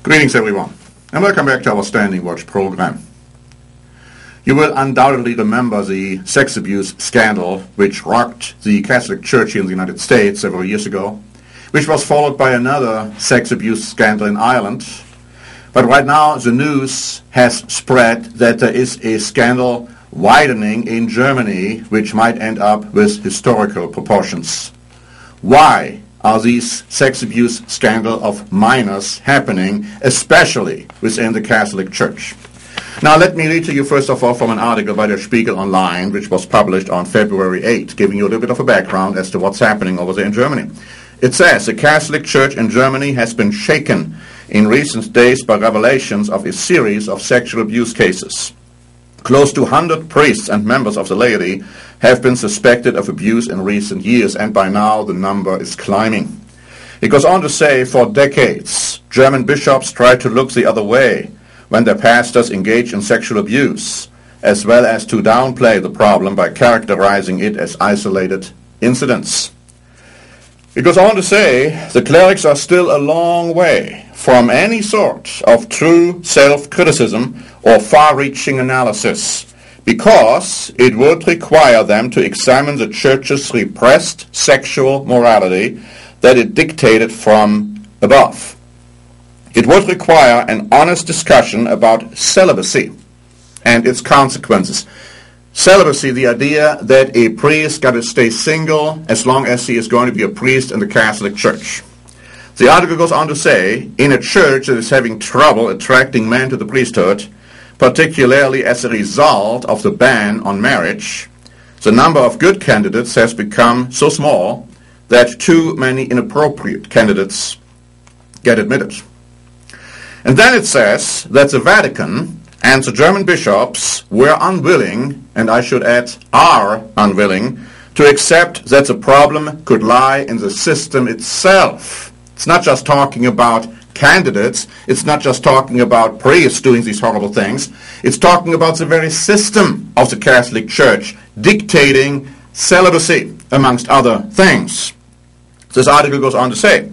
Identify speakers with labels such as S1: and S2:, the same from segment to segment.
S1: Greetings everyone, and welcome back to our Standing Watch program. You will undoubtedly remember the sex abuse scandal which rocked the Catholic Church here in the United States several years ago, which was followed by another sex abuse scandal in Ireland. But right now the news has spread that there is a scandal widening in Germany which might end up with historical proportions. Why are these sex abuse scandals of minors happening, especially within the Catholic Church? Now let me read to you first of all from an article by Der Spiegel Online, which was published on February 8, giving you a little bit of a background as to what's happening over there in Germany. It says, the Catholic Church in Germany has been shaken in recent days by revelations of a series of sexual abuse cases. Close to 100 priests and members of the laity have been suspected of abuse in recent years, and by now the number is climbing. It goes on to say, for decades, German bishops tried to look the other way when their pastors engage in sexual abuse, as well as to downplay the problem by characterizing it as isolated incidents. It goes on to say, the clerics are still a long way from any sort of true self-criticism or far-reaching analysis, because it would require them to examine the Church's repressed sexual morality that it dictated from above. It would require an honest discussion about celibacy and its consequences. Celibacy, the idea that a priest got to stay single as long as he is going to be a priest in the Catholic Church. The article goes on to say, in a church that is having trouble attracting men to the priesthood, particularly as a result of the ban on marriage, the number of good candidates has become so small that too many inappropriate candidates get admitted. And then it says that the Vatican and the German bishops were unwilling, and I should add are unwilling, to accept that the problem could lie in the system itself. It's not just talking about candidates, it's not just talking about priests doing these horrible things, it's talking about the very system of the Catholic Church dictating celibacy, amongst other things. This article goes on to say,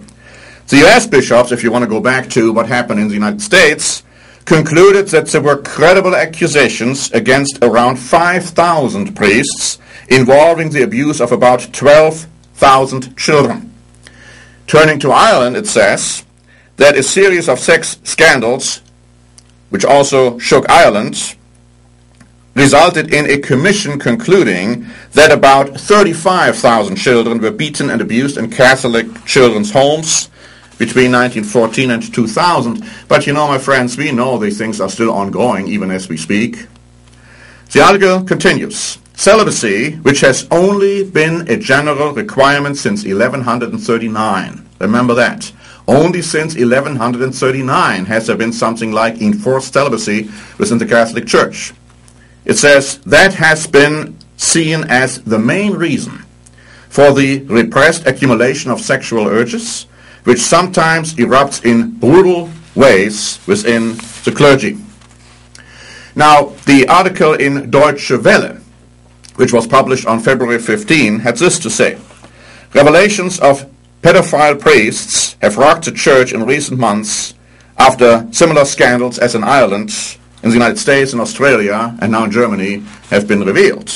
S1: the U.S. bishops, if you want to go back to what happened in the United States, concluded that there were credible accusations against around 5,000 priests involving the abuse of about 12,000 children. Turning to Ireland, it says that a series of sex scandals, which also shook Ireland, resulted in a commission concluding that about 35,000 children were beaten and abused in Catholic children's homes between 1914 and 2000. But you know, my friends, we know these things are still ongoing even as we speak. The article continues. Celibacy, which has only been a general requirement since 1139. Remember that. Only since 1139 has there been something like enforced celibacy within the Catholic Church. It says that has been seen as the main reason for the repressed accumulation of sexual urges, which sometimes erupts in brutal ways within the clergy. Now, the article in Deutsche Welle, which was published on February 15, had this to say. Revelations of pedophile priests have rocked the church in recent months after similar scandals as in Ireland, in the United States, in Australia, and now in Germany have been revealed.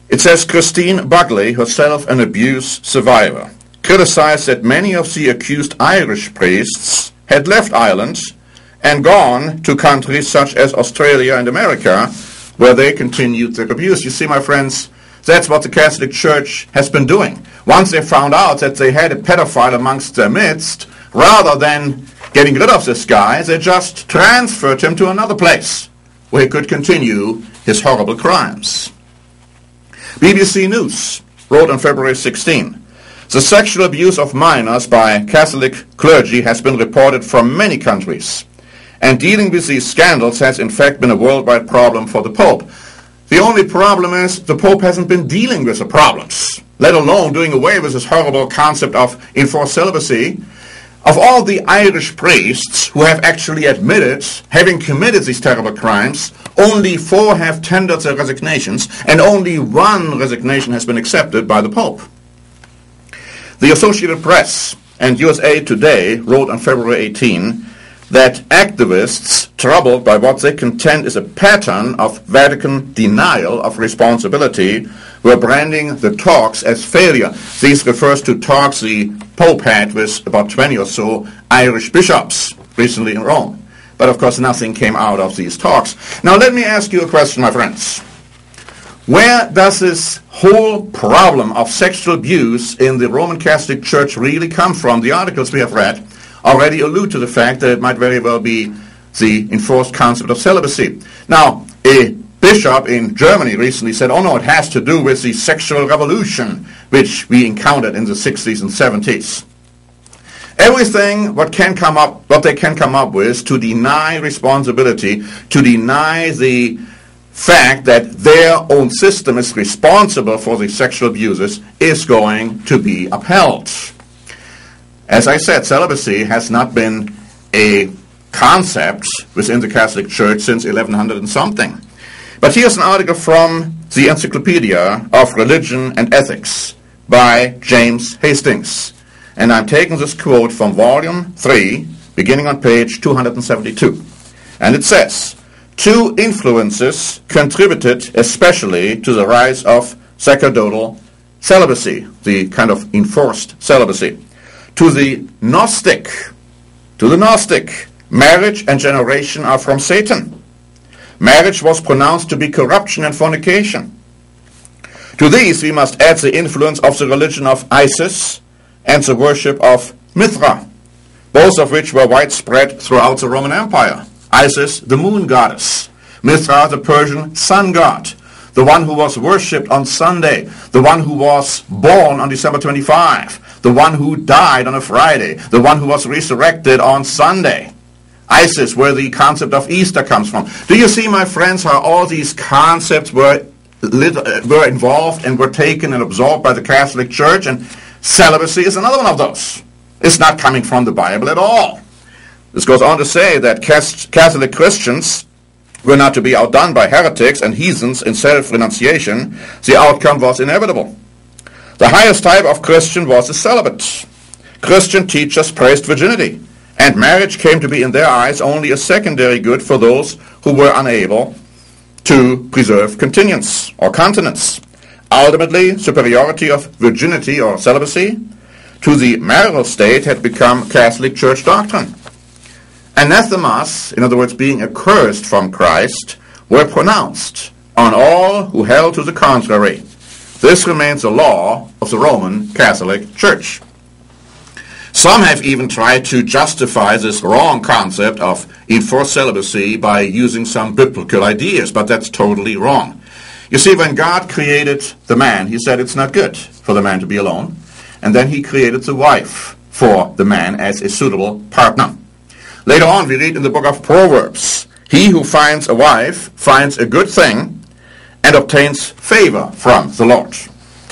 S1: It says Christine Bugley, herself an abuse survivor, criticized that many of the accused Irish priests had left Ireland and gone to countries such as Australia and America, where they continued their abuse. You see, my friends, that's what the Catholic Church has been doing. Once they found out that they had a pedophile amongst their midst, rather than getting rid of this guy, they just transferred him to another place where he could continue his horrible crimes. BBC News wrote on February 16, the sexual abuse of minors by Catholic clergy has been reported from many countries, and dealing with these scandals has in fact been a worldwide problem for the Pope. The only problem is the Pope hasn't been dealing with the problems, let alone doing away with this horrible concept of enforced celibacy. Of all the Irish priests who have actually admitted having committed these terrible crimes, only 4 have tendered their resignations, and only 1 resignation has been accepted by the Pope. The Associated Press and USA Today wrote on February 18 that activists, troubled by what they contend is a pattern of Vatican denial of responsibility, were branding the talks as failure. This refers to talks the Pope had with about 20 or so Irish bishops recently in Rome. But of course nothing came out of these talks. Now let me ask you a question, my friends. Where does this whole problem of sexual abuse in the Roman Catholic Church really come from? The articles we have read already allude to the fact that it might very well be the enforced concept of celibacy. Now, a bishop in Germany recently said, oh no, it has to do with the sexual revolution which we encountered in the 60s and 70s. Everything what they can come up with to deny responsibility, to deny the fact that their own system is responsible for the sexual abuses, is going to be upheld. As I said, celibacy has not been a concept within the Catholic Church since 1100 and something. But here's an article from the Encyclopedia of Religion and Ethics by James Hastings. And I'm taking this quote from volume 3, beginning on page 272. And it says, two influences contributed especially to the rise of sacerdotal celibacy, the kind of enforced celibacy. To the Gnostic, marriage and generation are from Satan. Marriage was pronounced to be corruption and fornication. To these we must add the influence of the religion of Isis and the worship of Mithra, both of which were widespread throughout the Roman Empire. Isis, the moon goddess. Mithra, the Persian sun god. The one who was worshipped on Sunday. The one who was born on December 25. The one who died on a Friday. The one who was resurrected on Sunday. Isis, where the concept of Easter comes from. Do you see, my friends, how all these concepts were involved and were taken and absorbed by the Catholic Church? And celibacy is another one of those. It's not coming from the Bible at all. This goes on to say that Catholic Christians were not to be outdone by heretics and heathens in self-renunciation. The outcome was inevitable. The highest type of Christian was the celibate. Christian teachers praised virginity, and marriage came to be in their eyes only a secondary good for those who were unable to preserve continence or continence. Ultimately, superiority of virginity or celibacy to the marital state had become Catholic Church doctrine. Anathemas, in other words, being accursed from Christ, were pronounced on all who held to the contrary. This remains the law of the Roman Catholic Church. Some have even tried to justify this wrong concept of enforced celibacy by using some biblical ideas, but that's totally wrong. You see, when God created the man, he said it's not good for the man to be alone, and then he created the wife for the man as a suitable partner. Later on, we read in the book of Proverbs, he who finds a wife finds a good thing and obtains favor from the Lord.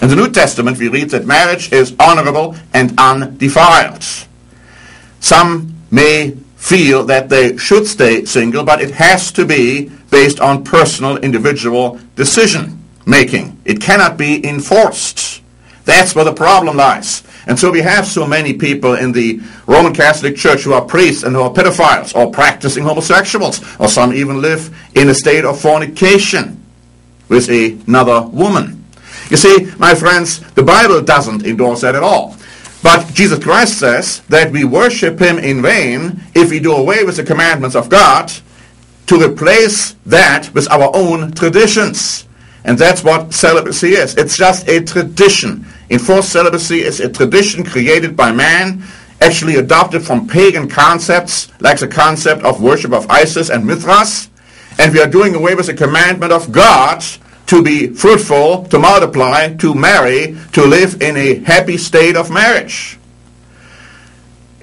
S1: In the New Testament, we read that marriage is honorable and undefiled. Some may feel that they should stay single, but it has to be based on personal, individual decision-making. It cannot be enforced. That's where the problem lies. And so we have so many people in the Roman Catholic Church who are priests and who are pedophiles or practicing homosexuals, or some even live in a state of fornication with another woman. You see, my friends, the Bible doesn't endorse that at all. But Jesus Christ says that we worship him in vain if we do away with the commandments of God to replace that with our own traditions. And that's what celibacy is. It's just a tradition. Enforced celibacy is a tradition created by man, actually adopted from pagan concepts, like the concept of worship of Isis and Mithras. And we are doing away with the commandment of God to be fruitful, to multiply, to marry, to live in a happy state of marriage.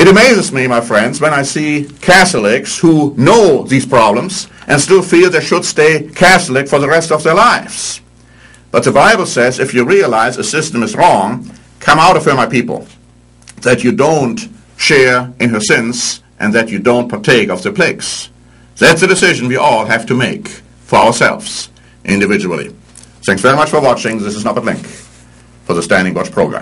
S1: It amazes me, my friends, when I see Catholics who know these problems and still feel they should stay Catholic for the rest of their lives. But the Bible says if you realize a system is wrong, come out of her, my people, that you don't share in her sins and that you don't partake of the plagues. That's a decision we all have to make for ourselves individually. Thanks very much for watching. This is Norbert Link for the Standing Watch program.